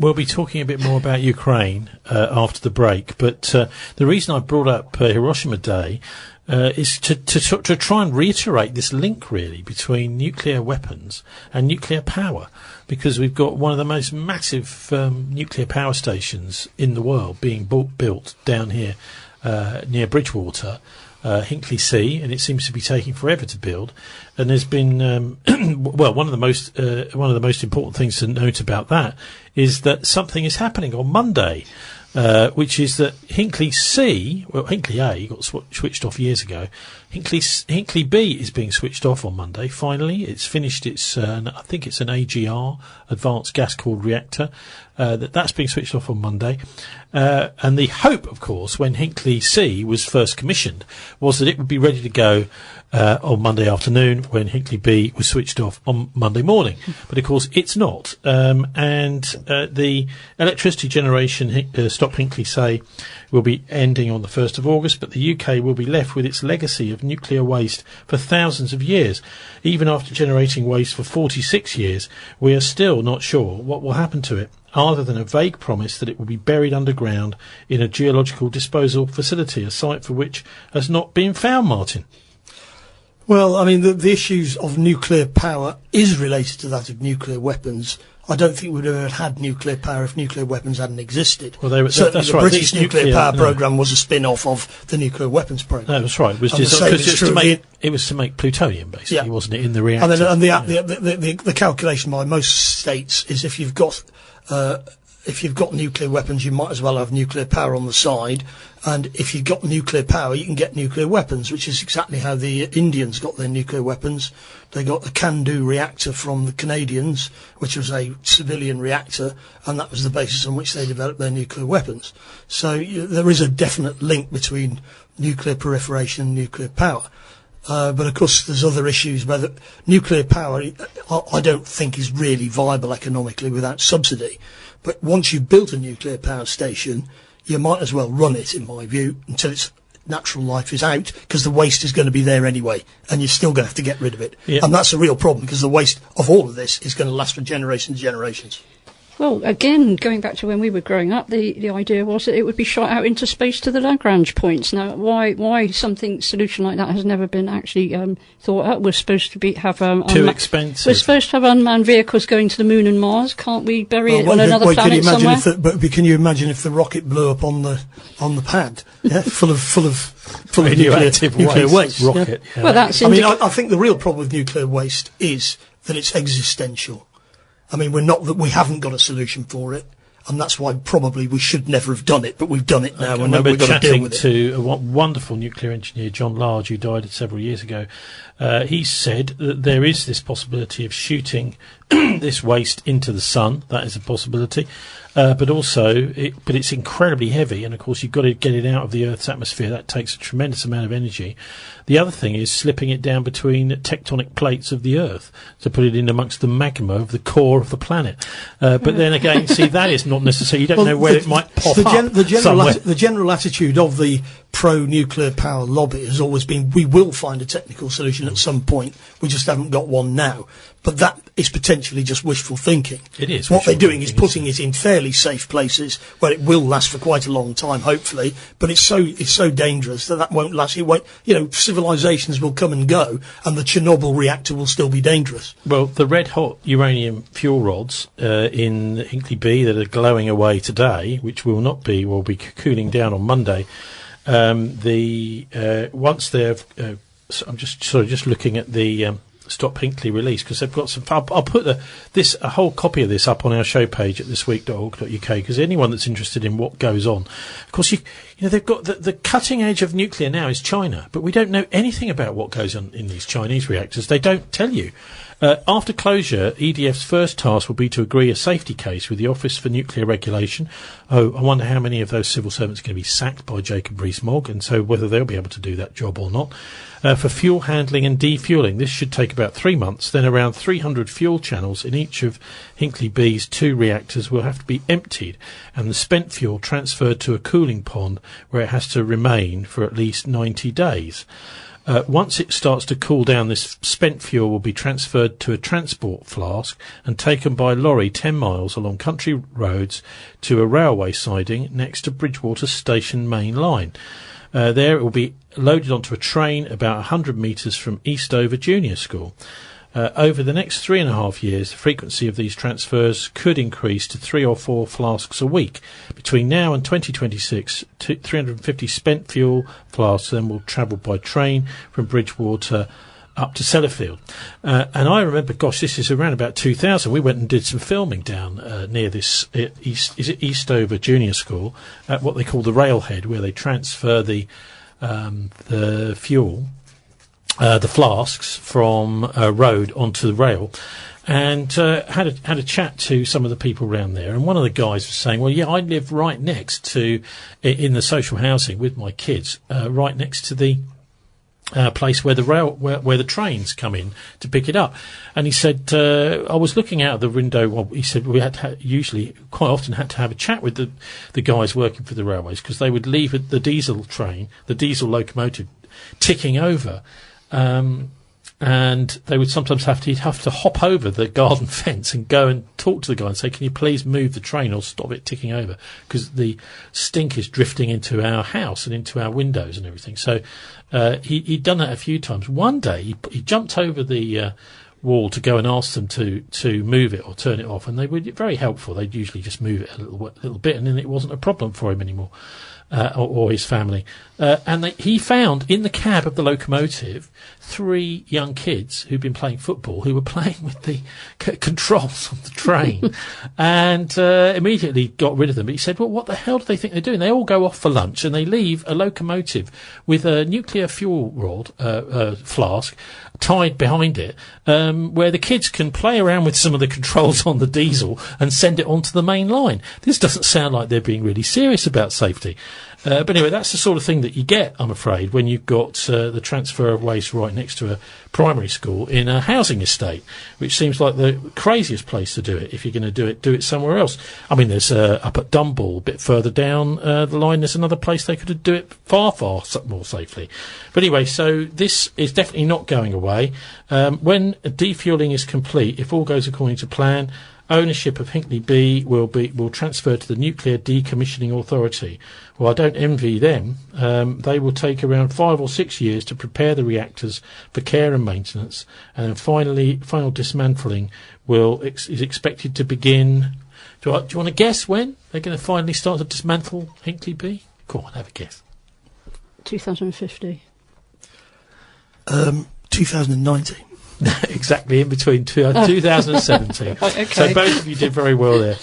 We'll be talking a bit more about Ukraine after the break, but the reason I brought up Hiroshima Day is to try and reiterate this link, really, between nuclear weapons and nuclear power, because we've got one of the most massive nuclear power stations in the world being built down here near Bridgewater, Hinkley C, and it seems to be taking forever to build. And there's been well, one of the most important things to note about that is that something is happening on Monday, which is that Hinkley C, well, Hinkley A got switched off years ago. Hinkley B is being switched off on Monday. Finally, it's finished its, I think it's an AGR, Advanced Gas Cooled Reactor, that's being switched off on Monday. And the hope, of course, when Hinkley C was first commissioned, was that it would be ready to go on Monday afternoon when Hinkley B was switched off on Monday morning. But, of course, it's not. And the electricity generation, Stop Hinkley C, will be ending on the 1st of August, but the UK will be left with its legacy of nuclear waste for thousands of years. Even after generating waste for 46 years, we are still not sure what will happen to it, other than a vague promise that it will be buried underground in a geological disposal facility, a site for which has not been found, Martin. Well, I mean, the issues of nuclear power is related to that of nuclear weapons. I don't think we'd have had nuclear power if nuclear weapons hadn't existed. Well, certainly that's the right. British nuclear power programme was a spin-off of the nuclear weapons programme. No, that's right. It was it was to make plutonium, basically, wasn't it, in the reactor? And the calculation by most states is if you've got nuclear weapons, you might as well have nuclear power on the side. And if you've got nuclear power, you can get nuclear weapons, which is exactly how the Indians got their nuclear weapons. They got the Candu reactor from the Canadians, which was a civilian reactor, and that was the basis on which they developed their nuclear weapons. So there is a definite link between nuclear proliferation and nuclear power. But of course, there's other issues where nuclear power, I don't think, is really viable economically without subsidy. But once you've built a nuclear power station, you might as well run it, in my view, until its natural life is out, because the waste is going to be there anyway, and you're still going to have to get rid of it. Yep. And that's a real problem, because the waste of all of this is going to last for generations and generations. Well, again, going back to when we were growing up, the idea was that it would be shot out into space to the Lagrange points. Now, why solution like that has never been actually thought up? We're supposed to have too expensive. We're supposed to have unmanned vehicles going to the moon and Mars. Can't we bury it on another planet somewhere? Can you imagine if the rocket blew up on the pad, full of nuclear waste? Rocket. Yeah. Well, I think the real problem with nuclear waste is that it's existential. I mean, we haven't got a solution for it, and that's why probably we should never have done it, but we've done it now, and we've got to deal with it. To a wonderful nuclear engineer, John Large, who died several years ago. He said that there is this possibility of shooting this waste into the sun. That is a possibility. But it's incredibly heavy, and of course you've got to get it out of the Earth's atmosphere. That takes a tremendous amount of energy. The other thing is slipping it down between tectonic plates of the Earth to put it in amongst the magma of the core of the planet. But then again, see, that is not necessary. You don't know where it might pop up. The general attitude of the pro-nuclear power lobby has always been, we will find a technical solution at some point. We just haven't got one now. But that is potentially just wishful thinking. It is. What they're doing is putting it in fairly safe places where it will last for quite a long time, hopefully. But it's so dangerous that won't last. It won't. Civilizations will come and go, and the Chernobyl reactor will still be dangerous. Well, the red-hot uranium fuel rods in Hinkley B that are glowing away today, which will be cooling down on Monday. Once they've, I'm just looking at the. Stop Hinkley release, because they've got some. I'll put a whole copy of this up on our show page at thisweek.org.uk, because anyone that's interested in what goes on, of course, they've got the cutting edge of nuclear now is China, but we don't know anything about what goes on in these Chinese reactors. They don't tell you. After closure, EDF's first task will be to agree a safety case with the Office for Nuclear Regulation. Oh, I wonder how many of those civil servants are going to be sacked by Jacob Rees-Mogg, and so whether they'll be able to do that job or not. For fuel handling and defueling, this should take about 3 months. Then around 300 fuel channels in each of Hinkley B's 2 reactors will have to be emptied, and the spent fuel transferred to a cooling pond where it has to remain for at least 90 days. Once it starts to cool down, this spent fuel will be transferred to a transport flask and taken by lorry 10 miles along country roads to a railway siding next to Bridgewater Station main line. There it will be loaded onto a train about 100 metres from Eastover Junior School. Over the next 3.5 years, the frequency of these transfers could increase to 3 or 4 flasks a week. Between now and 2026, 350 spent fuel flasks then will travel by train from Bridgewater up to Sellafield. And I remember, this is around about 2000, we went and did some filming down near this Eastover Junior School at what they call the railhead, where they transfer the fuel, the flasks from a road onto the rail, and had a chat to some of the people around there. And one of the guys was saying, well, yeah, I live right next to, in the social housing with my kids, right next to the place where the trains come in to pick it up. And he said, I was looking out of the window. Well, he said we had to quite often had to have a chat with the guys working for the railways, because they would leave the diesel train, the diesel locomotive, ticking over. And they would sometimes have to hop over the garden fence and go and talk to the guy and say, can you please move the train or stop it ticking over, because the stink is drifting into our house and into our windows and everything. So he'd done that a few times. One day he jumped over the wall to go and ask them to move it or turn it off, and they were very helpful. They'd usually just move it a little bit, and then it wasn't a problem for him anymore. Or his family. And he found in the cab of the locomotive 3 young kids who'd been playing football, who were playing with the controls of the train, and immediately got rid of them. But he said, well, what the hell do they think they're doing? They all go off for lunch and they leave a locomotive with a nuclear fuel rod flask tied behind it, where the kids can play around with some of the controls on the diesel and send it onto the main line. This doesn't sound like they're being really serious about safety. But anyway, that's the sort of thing that you get, I'm afraid, when you've got the transfer of waste right next to a primary school in a housing estate, which seems like the craziest place to do it. If you're going to do it somewhere else. I mean, there's up at Dumble, a bit further down the line, there's another place they could do it far more safely. But anyway, so this is definitely not going away. When defuelling is complete, if all goes according to plan, ownership of Hinkley B will transfer to the Nuclear Decommissioning Authority. Well, I don't envy them. They will take around 5 or 6 years to prepare the reactors for care and maintenance, and then final dismantling is expected to begin. Do you want to guess when they're going to finally start to dismantle Hinkley B? Go on, have a guess. 2050. 2090. Exactly in between 2017. Okay. So both of you did very well there.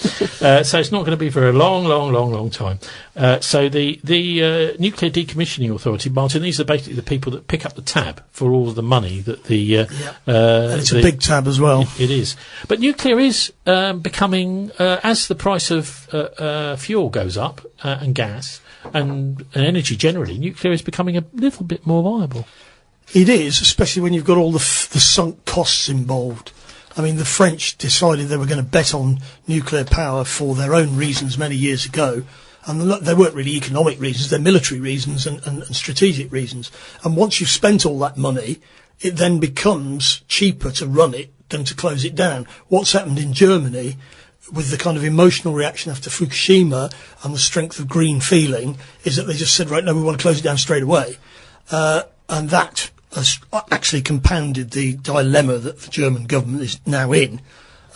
So it's not going to be for a long time. So the Nuclear Decommissioning Authority, Martin, these are basically the people that pick up the tab for all of the money that the... and it's a big tab as well. It is. But nuclear is becoming, as the price of fuel goes up, and gas, and energy generally, nuclear is becoming a little bit more viable. It is, especially when you've got all the sunk costs involved. I mean, the French decided they were going to bet on nuclear power for their own reasons many years ago. And they weren't really economic reasons, they're military reasons and strategic reasons. And once you've spent all that money, it then becomes cheaper to run it than to close it down. What's happened in Germany, with the kind of emotional reaction after Fukushima and the strength of green feeling, is that they just said, right, no, we want to close it down straight away. And that has actually compounded the dilemma that the German government is now in,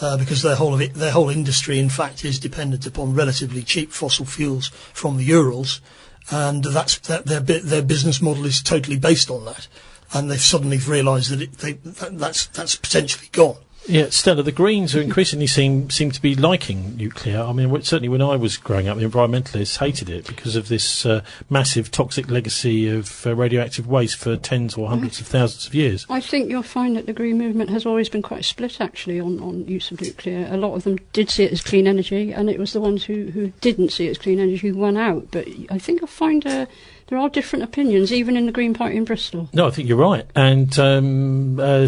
because their whole industry, in fact, is dependent upon relatively cheap fossil fuels from the Urals, and their business model is totally based on that. And they've suddenly realised that that's potentially gone. Yeah, Stella, the Greens are increasingly seem to be liking nuclear. I mean, certainly when I was growing up, the environmentalists hated it because of this massive toxic legacy of radioactive waste for tens or hundreds of thousands of years. I think you'll find that the Green movement has always been quite split, actually, on use of nuclear. A lot of them did see it as clean energy, and it was the ones who didn't see it as clean energy who won out. But I think you'll find there are different opinions, even in the Green Party in Bristol. No, I think you're right. And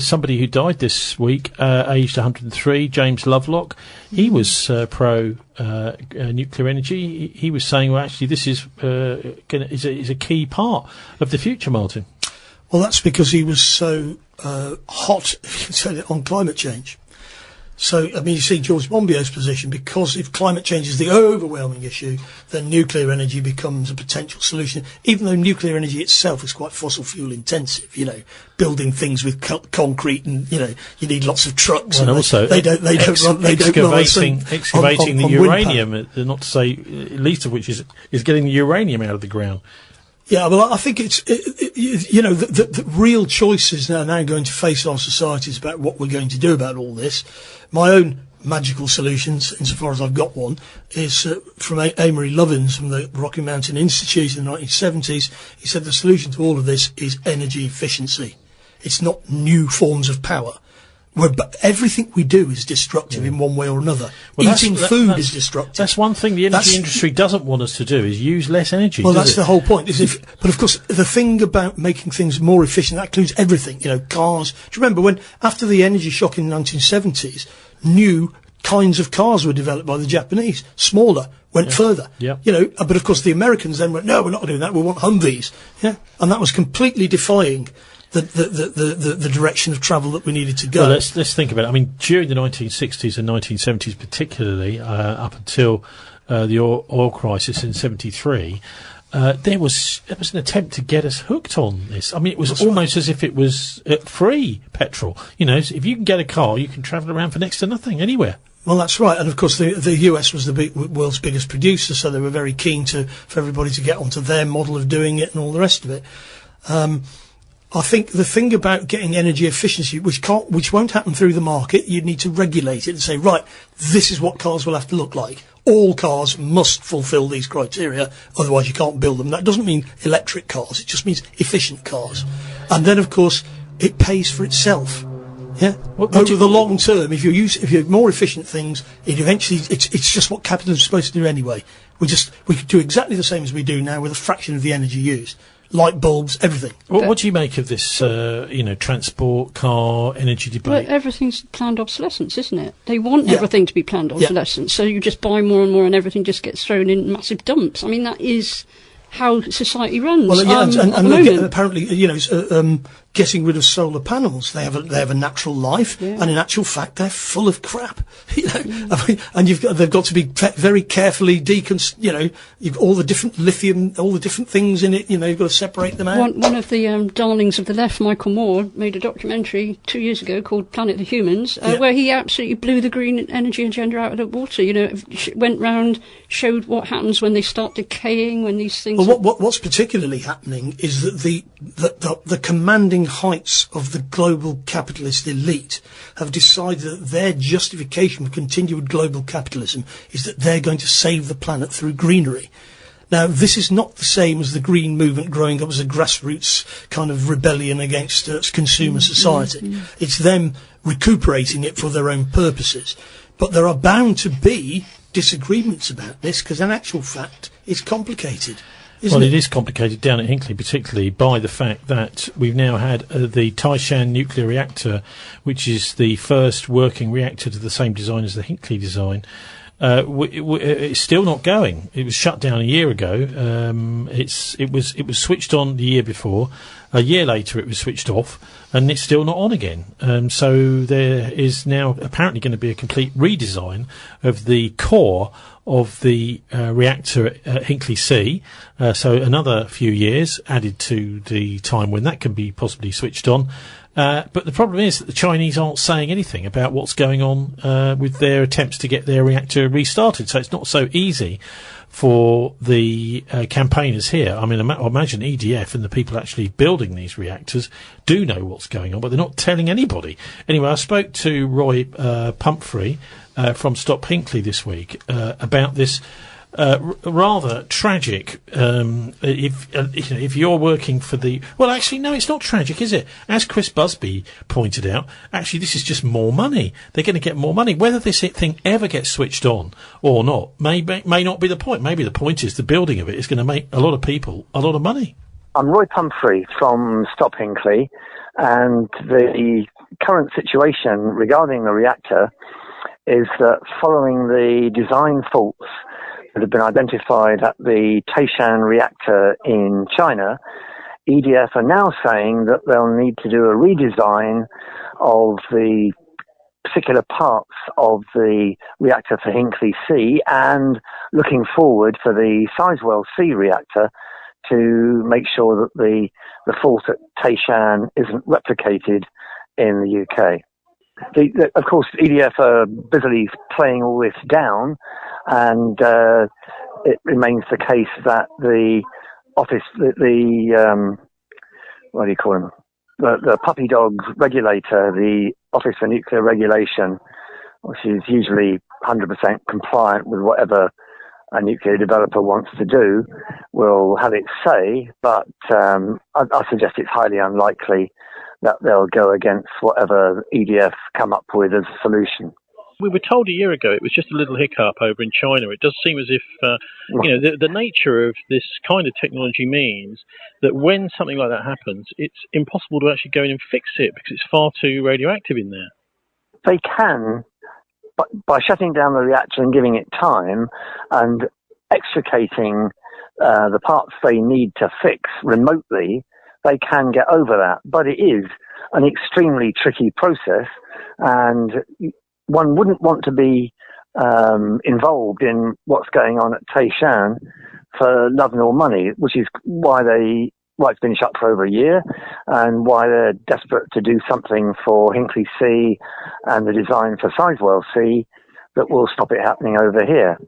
somebody who died this week, aged 103, James Lovelock, he was pro-nuclear energy. He was saying, well, actually, this is a key part of the future, Martin. Well, that's because he was so hot, if you could say it, on climate change. So, I mean, you see George Monbiot's position, because if climate change is the overwhelming issue, then nuclear energy becomes a potential solution, even though nuclear energy itself is quite fossil fuel intensive, you know, building things with concrete and, you know, you need lots of trucks. And also, excavating the uranium, not to say least of which is getting the uranium out of the ground. Yeah, well, I think you know, the real choices are now going to face our societies about what we're going to do about all this. My own magical solutions, insofar as I've got one, is from Amory Lovins from the Rocky Mountain Institute in the 1970s. He said the solution to all of this is energy efficiency. It's not new forms of power. Everything we do is destructive in one way or another. Well, Eating food is destructive. That's one thing the energy industry doesn't want us to do, is use less energy. Well, that's the whole point. But of course, the thing about making things more efficient, that includes everything. You know, cars. Do you remember when, after the energy shock in the 1970s, new kinds of cars were developed by the Japanese, smaller, went further. Yeah. You know, but of course the Americans then went, no, we're not doing that. We want Humvees. Yeah, and that was completely defying the direction of travel that we needed to go. Well, let's think about it. I mean, during the 1960s and 1970s, particularly up until the oil crisis in '73, there was an attempt to get us hooked on this. I mean, it was almost as if it was free petrol. You know, if you can get a car, you can travel around for next to nothing anywhere. Well, that's right, and of course the US was the world's biggest producer, so they were very keen for everybody to get onto their model of doing it and all the rest of it. I think the thing about getting energy efficiency, which won't happen through the market, you need to regulate it and say, right, this is what cars will have to look like. All cars must fulfil these criteria, otherwise you can't build them. That doesn't mean electric cars, it just means efficient cars. And then, of course, it pays for itself. Yeah, over the long term, if you have more efficient things, it's just what capitalism is supposed to do anyway. We could do exactly the same as we do now with a fraction of the energy used. Light bulbs, everything. What do you make of this, transport, car, energy debate? Well, everything's planned obsolescence, isn't it? They want everything to be planned obsolescence, so you just buy more and more and everything just gets thrown in massive dumps. I mean, that is how society runs. Well, and apparently, getting rid of solar panels, they have a natural life, and in actual fact, they're full of crap. You know, I mean, and they've got to be very carefully you've all the different lithium, all the different things in it. You know, you've got to separate them out. One of the darlings of the left, Michael Moore, made a documentary 2 years ago called Planet of the Humans, where he absolutely blew the green energy agenda out of the water. You know, went round, showed what happens when they start decaying, when these things. Well, what's particularly happening is that the commanding heights of the global capitalist elite have decided that their justification for continued global capitalism is that they're going to save the planet through greenery. Now, this is not the same as the green movement growing up as a grassroots kind of rebellion against consumer society. It's them recuperating it for their own purposes. But there are bound to be disagreements about this, because in actual fact, it's complicated. Well, it is complicated down at Hinkley, particularly by the fact that we've now had the Taishan nuclear reactor, which is the first working reactor to the same design as the Hinkley design. It's still not going. It was shut down a year ago. It was switched on the year before. A year later, it was switched off, and it's still not on again. So there is now apparently going to be a complete redesign of the core of the reactor at Hinkley C. So another few years added to the time when that can be possibly switched on. But the problem is that the Chinese aren't saying anything about what's going on with their attempts to get their reactor restarted. So it's not so easy for the campaigners here. I mean, I imagine EDF and the people actually building these reactors do know what's going on, but they're not telling anybody. Anyway, I spoke to Roy Pumphrey from Stop Hinkley this week about this rather tragic. If you're working for the, well, actually, no, it's not tragic, is it? As Chris Busby pointed out, actually, this is just more money. They're going to get more money. Whether this thing ever gets switched on or not may not be the point. Maybe the point is the building of it is going to make a lot of people a lot of money. I'm Roy Pumphrey from Stop Hinkley, and the current situation regarding the reactor is that following the design faults that have been identified at the Taishan reactor in China, EDF are now saying that they'll need to do a redesign of the particular parts of the reactor for Hinkley C, and looking forward for the Sizewell C reactor to make sure that the fault at Taishan isn't replicated in the UK. Of course, EDF are busily playing all this down, and it remains the case that the office, what do you call them? The puppy dog regulator, the Office for Nuclear Regulation, which is usually 100% compliant with whatever a nuclear developer wants to do, will have its say, but I suggest it's highly unlikely that they'll go against whatever EDF come up with as a solution. We were told a year ago it was just a little hiccup over in China. It does seem as if, the nature of this kind of technology means that when something like that happens, it's impossible to actually go in and fix it because it's far too radioactive in there. They can, but by shutting down the reactor and giving it time and extricating the parts they need to fix remotely, they can get over that. But it is an extremely tricky process, and one wouldn't want to be involved in what's going on at Taishan for love nor money, which is why it's been shut for over a year, and why they're desperate to do something for Hinkley C and the design for Sizewell C that will stop it happening over here.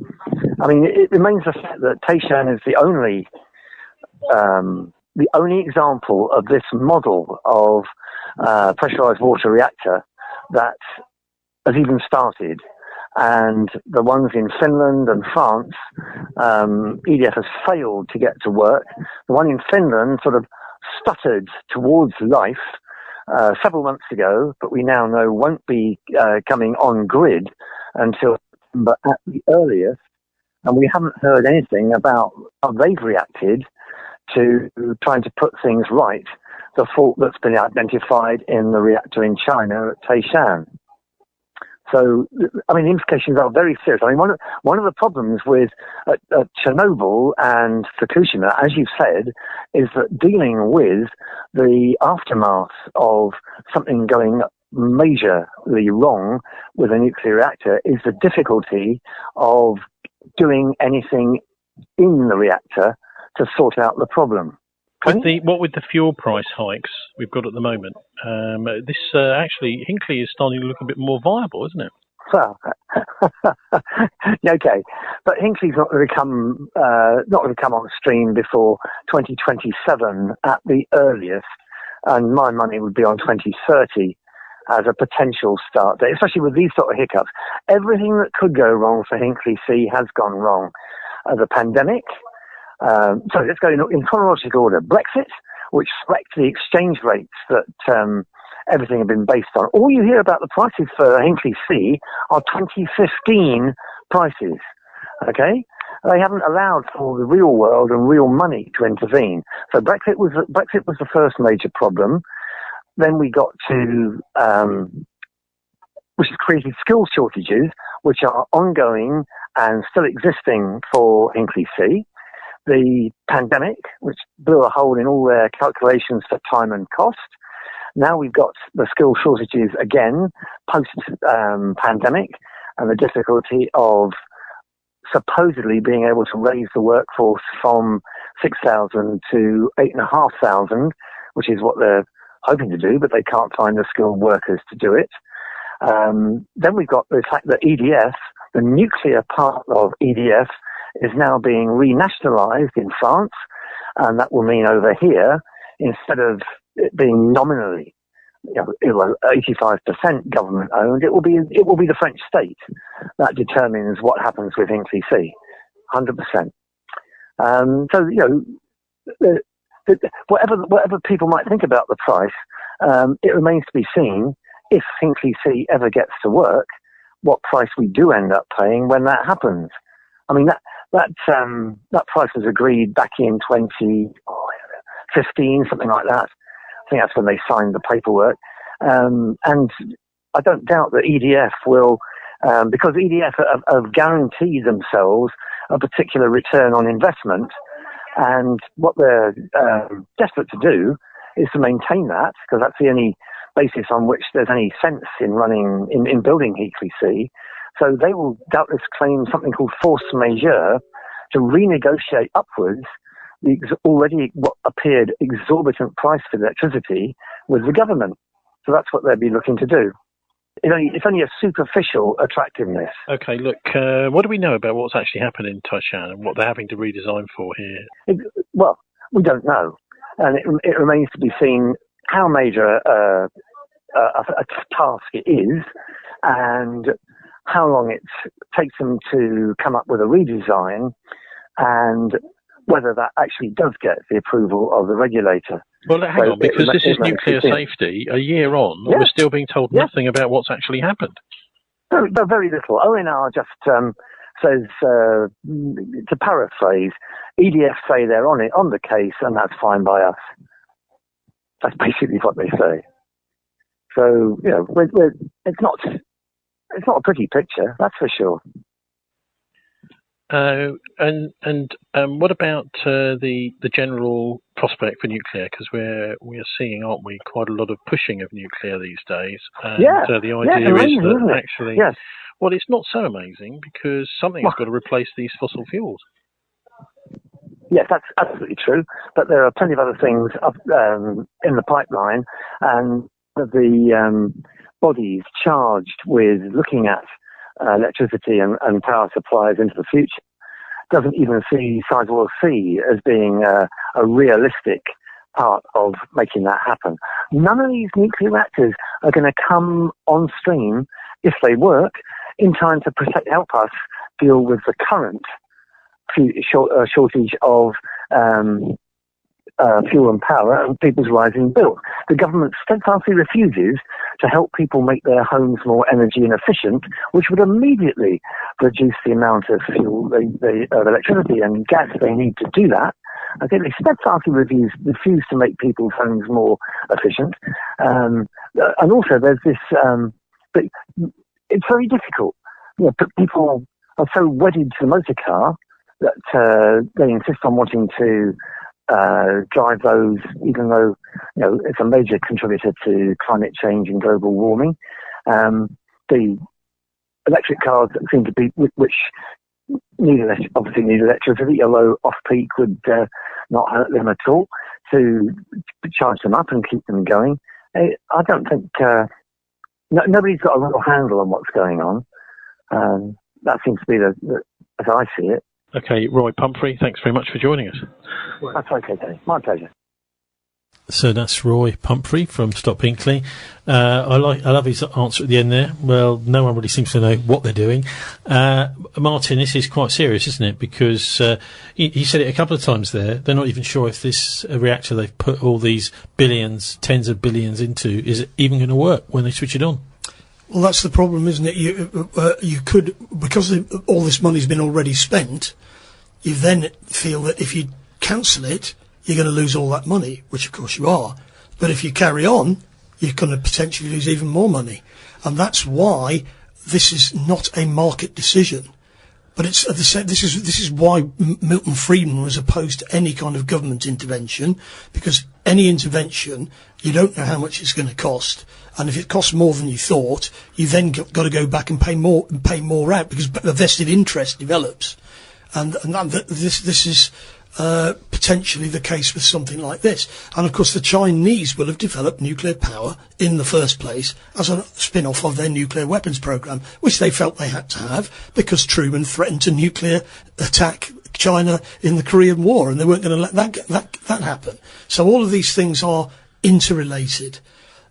I mean, it remains the fact that Taishan is the only example of this model of pressurized water reactor that has even started. And the ones in Finland and France, EDF has failed to get to work. The one in Finland sort of stuttered towards life several months ago, but we now know won't be coming on grid until September at the earliest. And we haven't heard anything about how they've reacted to trying to put things right, the fault that's been identified in the reactor in China at Taishan. So, I mean, the implications are very serious. I mean, one of the problems with Chernobyl and Fukushima, as you've said, is that dealing with the aftermath of something going majorly wrong with a nuclear reactor is the difficulty of doing anything in the reactor to sort out the problem. What with the fuel price hikes we've got at the moment, this actually Hinkley is starting to look a bit more viable, isn't it? Well, okay, but Hinkley's not going to come on stream before 2027 at the earliest, and my money would be on 2030 as a potential start date, especially with these sort of hiccups. Everything that could go wrong for Hinkley C has gone wrong. The pandemic. So let's go in chronological order. Brexit, which wrecked the exchange rates that everything had been based on. All you hear about the prices for Hinkley C are 2015 prices. Okay? They haven't allowed for the real world and real money to intervene. So Brexit was the first major problem. Then we got to, which has created skill shortages, which are ongoing and still existing for Hinkley C. The pandemic, which blew a hole in all their calculations for time and cost. Now we've got the skill shortages again, post-pandemic, and the difficulty of supposedly being able to raise the workforce from 6,000 to 8,500, which is what they're hoping to do, but they can't find the skilled workers to do it. Then we've got the fact that EDF, the nuclear part of EDF, is now being renationalized in France, and that will mean over here, instead of it being nominally, 85% government owned, it will be the French state that determines what happens with Hinkley C, 100%. So whatever people might think about the price, it remains to be seen if Hinkley C ever gets to work, what price we do end up paying when that happens. I mean, that price was agreed back in 2015, something like that. I think that's when they signed the paperwork. And I don't doubt that EDF will, because EDF have guaranteed themselves a particular return on investment, And what they're desperate to do is to maintain that, because that's the only basis on which there's any sense in building Hinkley C. So they will doubtless claim something called force majeure to renegotiate upwards the already what appeared exorbitant price for electricity with the government. So that's what they'll be looking to do. It's only a superficial attractiveness. Okay, look, what do we know about what's actually happened in Taishan and what they're having to redesign for here? Well, we don't know. And it remains to be seen how major a task it is and how long it takes them to come up with a redesign and whether that actually does get the approval of the regulator. Well, hang on, because this is nuclear safety. A year on, we're still being told nothing about what's actually happened. Very little. ONR just says, to paraphrase, EDF say they're on the case, and that's fine by us. That's basically what they say. So, it's not a pretty picture, that's for sure. What about the general prospect for nuclear? Because we're seeing, aren't we, quite a lot of pushing of nuclear these days. And the idea amazing, is that isn't it? actually, yes. Well, it's not so amazing because something's got to replace these fossil fuels. Yes, that's absolutely true. But there are plenty of other things in the pipeline, and the bodies charged with looking at electricity and power supplies into the future doesn't even see Sizewell C as being a realistic part of making that happen. None of these nuclear reactors are going to come on stream, if they work, in time to help us deal with the current shortage of fuel and power and people's rising bills. The government steadfastly refuses to help people make their homes more energy efficient, which would immediately reduce the amount of fuel, of electricity and gas they need to do that. Okay, they steadfastly refuse to make people's homes more efficient. And also there's this, but it's very difficult. People are so wedded to the motor car that they insist on wanting to drive those, even though it's a major contributor to climate change and global warming. The electric cars seem to be, which obviously need electricity, although off-peak would not hurt them at all, to charge them up and keep them going. I don't think nobody's got a real handle on what's going on. That seems to be as I see it. Okay, Roy Pumphrey, thanks very much for joining us. That's okay, Tony. My pleasure. So that's Roy Pumphrey from Stop Hinkley. I love his answer at the end there. Well, no one really seems to know what they're doing. Martin, this is quite serious, isn't it? Because he said it a couple of times there. They're not even sure if this reactor they've put all these billions, tens of billions into is even going to work when they switch it on. Well, that's the problem, isn't it? You could, because all this money's been already spent, you then feel that if you cancel it, you're going to lose all that money, which of course you are. But if you carry on, you're going to potentially lose even more money. And that's why this is not a market decision. But this is why Milton Friedman was opposed to any kind of government intervention, because any intervention, you don't know how much it's going to cost. And if it costs more than you thought, you then got to go back and pay more out, because a vested interest develops. And this is potentially the case with something like this. And of course the Chinese will have developed nuclear power in the first place as a spin-off of their nuclear weapons program, which they felt they had to have because Truman threatened to nuclear attack China in the Korean War, and they weren't going to let that happen. So all of these things are interrelated,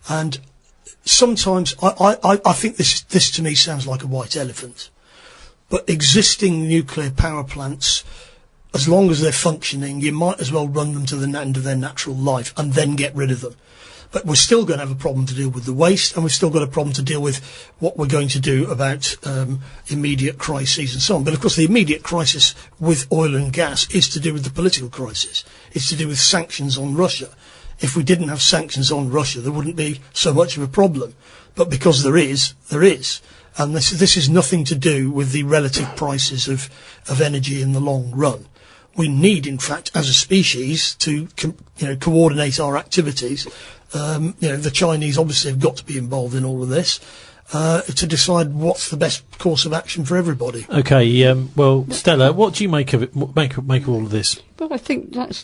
and sometimes I think this to me sounds like a white elephant. But existing nuclear power plants, as long as they're functioning, you might as well run them to the end of their natural life and then get rid of them. But we're still going to have a problem to deal with the waste, and we've still got a problem to deal with what we're going to do about immediate crises and so on. But of course the immediate crisis with oil and gas is to do with the political crisis. It's to do with sanctions on Russia. If we didn't have sanctions on Russia, there wouldn't be so much of a problem. But because there is. And this is nothing to do with the relative prices of energy in the long run. we need, in fact, as a species, to coordinate our activities. The Chinese obviously have got to be involved in all of this to decide what's the best course of action for everybody. Okay, well, Stella, what do you make of it? Make of all of this? Well, I think that's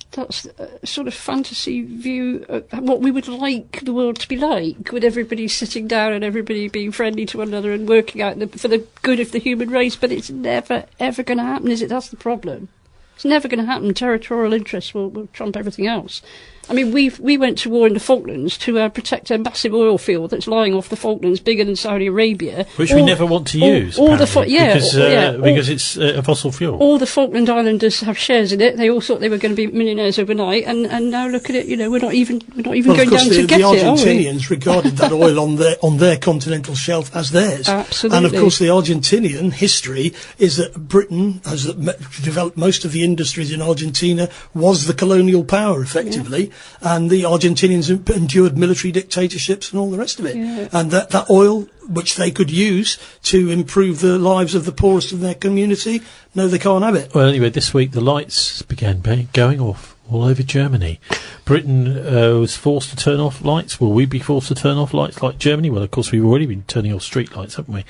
a sort of fantasy view of what we would like the world to be like, with everybody sitting down and everybody being friendly to one another and working out for the good of the human race. But it's never, ever going to happen, is it? That's the problem. It's never going to happen. Territorial interests will trump everything else. I mean, we went to war in the Falklands to protect a massive oil field that's lying off the Falklands, bigger than Saudi Arabia, which we never want to use. Because it's a fossil fuel. All the Falkland Islanders have shares in it. They all thought they were going to be millionaires overnight, and now look at it. We're not even going down to get it. The Argentinians regarded that oil on their continental shelf as theirs. Absolutely. And of course, the Argentinian history is that Britain has developed most of the industries in Argentina, was the colonial power effectively. Yeah. And the Argentinians endured military dictatorships and all the rest of it. Yeah. And that oil, which they could use to improve the lives of the poorest of their community, no, they can't have it. Well, anyway, this week the lights began going off all over Germany. Britain was forced to turn off lights. Will we be forced to turn off lights like Germany? Well, of course, we've already been turning off street lights, haven't we?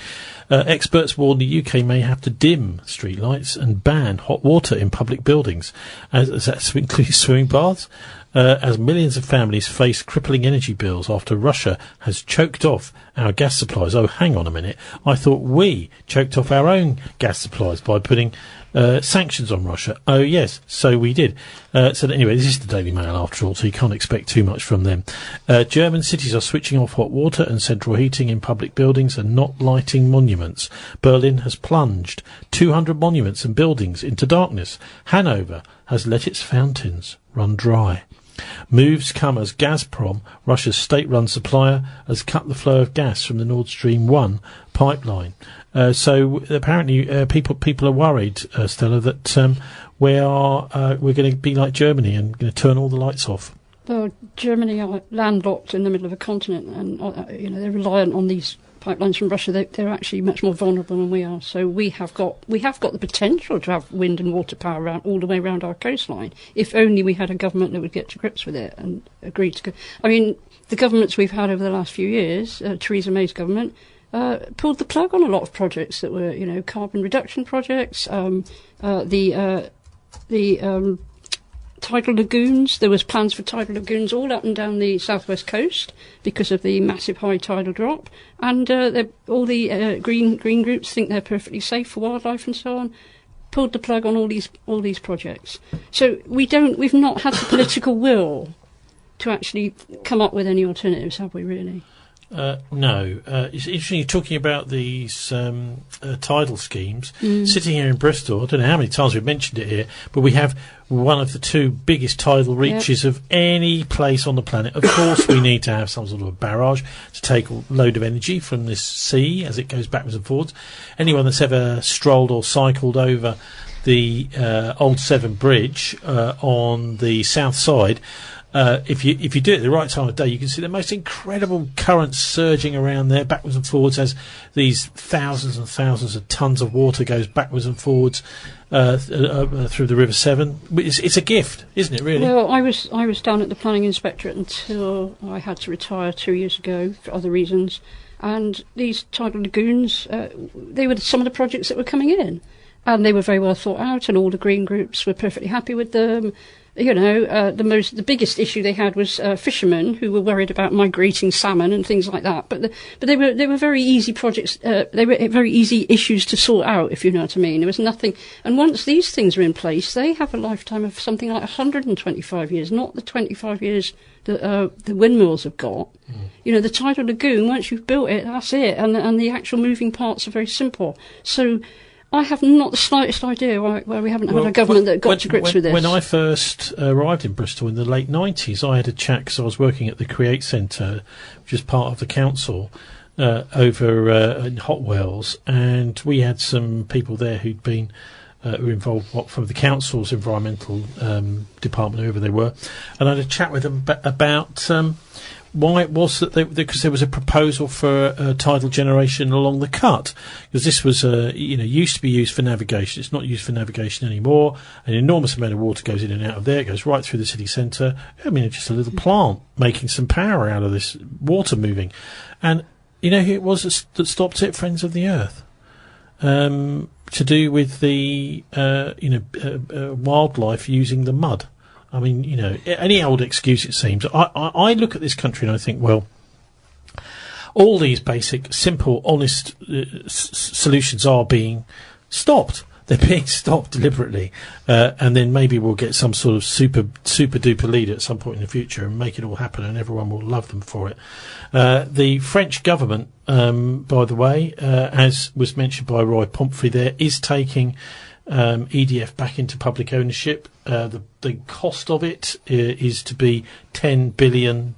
Experts warn the UK may have to dim street lights and ban hot water in public buildings, as that includes swimming baths. As millions of families face crippling energy bills after Russia has choked off our gas supplies. Oh, hang on a minute. I thought we choked off our own gas supplies by putting sanctions on Russia. Oh, yes, so we did. So anyway, this is the Daily Mail after all, so you can't expect too much from them. German cities are switching off hot water and central heating in public buildings and not lighting monuments. Berlin has plunged 200 monuments and buildings into darkness. Hanover has let its fountains run dry. Moves come as Gazprom, Russia's state-run supplier, has cut the flow of gas from the Nord Stream 1 pipeline. So apparently people are worried, Stella, that we're going to be like Germany and going to turn all the lights off. Well, Germany are landlocked in the middle of a continent, and they're reliant on these pipelines from Russia. They're actually much more vulnerable than we are. So we have got the potential to have wind and water power all the way around our coastline, if only we had a government that would get to grips with it and agree to go. I mean, the governments we've had over the last few years, Theresa May's government, pulled the plug on a lot of projects that were, carbon reduction projects, the tidal lagoons. There was plans for tidal lagoons all up and down the southwest coast because of the massive high tidal drop, and all the green groups think they're perfectly safe for wildlife and so on. Pulled the plug on all these projects. So we've not had the political will to actually come up with any alternatives, have we? Really? No. It's interesting you're talking about these tidal schemes. Sitting here in Bristol, I don't know how many times we've mentioned it here, but we have one of the two biggest tidal reaches of any place on the planet. Of course, we need to have some sort of a barrage to take a load of energy from this sea as it goes backwards and forwards. Anyone that's ever strolled or cycled over the Old Severn Bridge on the south side, if you do it at the right time of day, you can see the most incredible currents surging around there, backwards and forwards, as these thousands and thousands of tons of water goes backwards and forwards through the River Severn. It's a gift, isn't it? Really. Well, I was down at the Planning Inspectorate until I had to retire 2 years ago for other reasons, and these tidal lagoons, they were some of the projects that were coming in, and they were very well thought out, and all the green groups were perfectly happy with them. The biggest issue they had was fishermen who were worried about migrating salmon and things like that. But they were very easy projects. They were very easy issues to sort out, if you know what I mean. There was nothing. And once these things are in place, they have a lifetime of something like 125 years, not the 25 years that the windmills have got. The tidal lagoon, once you've built it, that's it. And the actual moving parts are very simple. So I have not the slightest idea why we haven't had a government that got to grips with this. When I first arrived in Bristol in the late 90s, I had a chat, because I was working at the Create Centre, which is part of the council, over in Hot Wells, and we had some people there who'd been who were involved from the council's environmental department, whoever they were, and I had a chat with them about why it was that because there was a proposal for tidal generation along the cut, because this was used to be used for navigation. It's not used for navigation anymore. An enormous amount of water goes in and out of there. It goes right through the city centre. I mean, it's just a little plant making some power out of this water moving. And you know who it was that stopped it? Friends of the Earth. To do with the wildlife using the mud. I mean, any old excuse, it seems. I look at this country and I think, well, all these basic, simple, honest solutions are being stopped. They're being stopped deliberately. And then maybe we'll get some sort of super duper leader at some point in the future and make it all happen, and everyone will love them for it. The French government, by the way, as was mentioned by Roy Pumphrey there, is taking EDF back into public ownership. The cost of it is to be $10 billion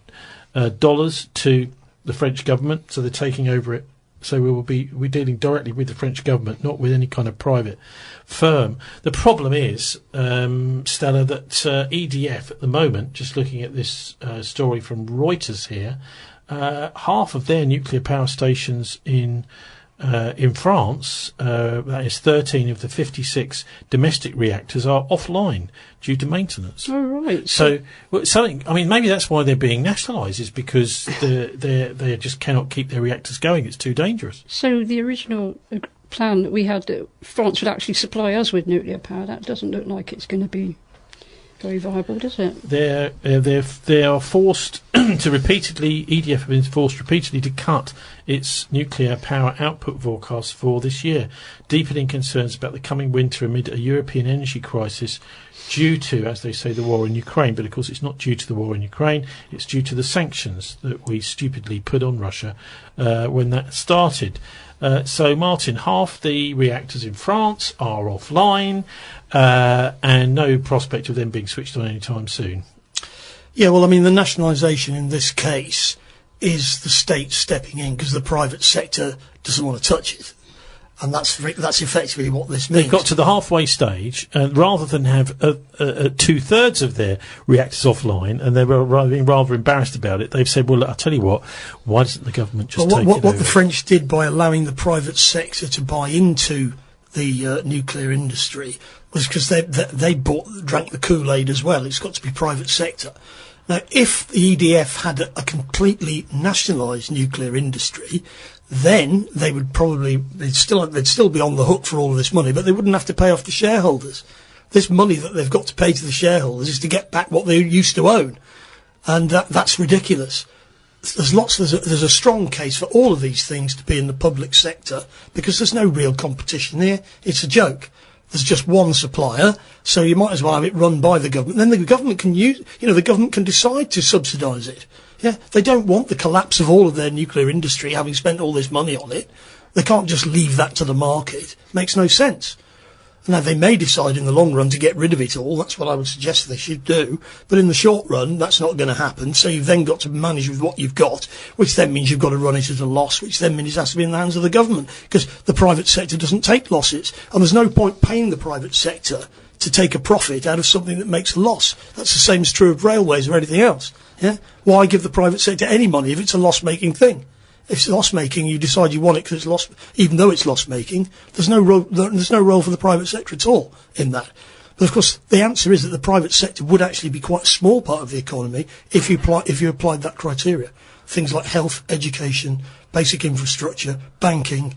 to the French government, so they're taking over it. So we're dealing directly with the French government, not with any kind of private firm. The problem is, Stella, that EDF at the moment, just looking at this story from Reuters here, half of their nuclear power stations in France, that is 13 of the 56 domestic reactors, are offline due to maintenance. Oh, right. So something. I mean, maybe that's why they're being nationalised, is because they just cannot keep their reactors going. It's too dangerous. So the original plan that we had, that France would actually supply us with nuclear power, that doesn't look like it's going to be very viable, does it? They are forced to repeatedly. EDF have been forced repeatedly to cut its nuclear power output forecast for this year, deepening concerns about the coming winter amid a European energy crisis due to, as they say, the war in Ukraine. But of course, it's not due to the war in Ukraine. It's due to the sanctions that we stupidly put on Russia when that started. So, Martin, half the reactors in France are offline, and no prospect of them being switched on anytime soon. Yeah, well, I mean, the nationalisation in this case is the state stepping in because the private sector doesn't want to touch it. And that's effectively what this means. They've got to the halfway stage, and rather than have 2/3 of their reactors offline, and they were being rather embarrassed about it, they've said, well, look, I'll tell you what, why doesn't the government just take it over? What the French did by allowing the private sector to buy into the nuclear industry was because they drank the Kool-Aid as well. It's got to be private sector. Now, if the EDF had a completely nationalised nuclear industry, then they'd still be on the hook for all of this money, but they wouldn't have to pay off the shareholders. This money that they've got to pay to the shareholders is to get back what they used to own, and that's ridiculous. There's a strong case for all of these things to be in the public sector because there's no real competition here. It's a joke. There's just one supplier, so you might as well have it run by the government. Then the government can the government can decide to subsidise it. Yeah, they don't want the collapse of all of their nuclear industry, having spent all this money on it. They can't just leave that to the market. Makes no sense. Now, they may decide in the long run to get rid of it all. That's what I would suggest they should do. But in the short run, that's not going to happen. So you've then got to manage with what you've got, which then means you've got to run it at a loss, which then means it has to be in the hands of the government, because the private sector doesn't take losses. And there's no point paying the private sector to take a profit out of something that makes a loss. That's the same as true of railways or anything else. Yeah? Why give the private sector any money if it's a loss-making thing? If it's loss-making, you decide you want it because it's loss, even though it's loss-making. There's no role for the private sector at all in that. But of course, the answer is that the private sector would actually be quite a small part of the economy if you applied that criteria. Things like health, education, basic infrastructure, banking.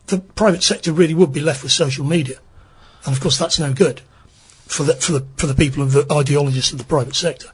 The private sector really would be left with social media, and of course, that's no good for the people of the ideologists of the private sector.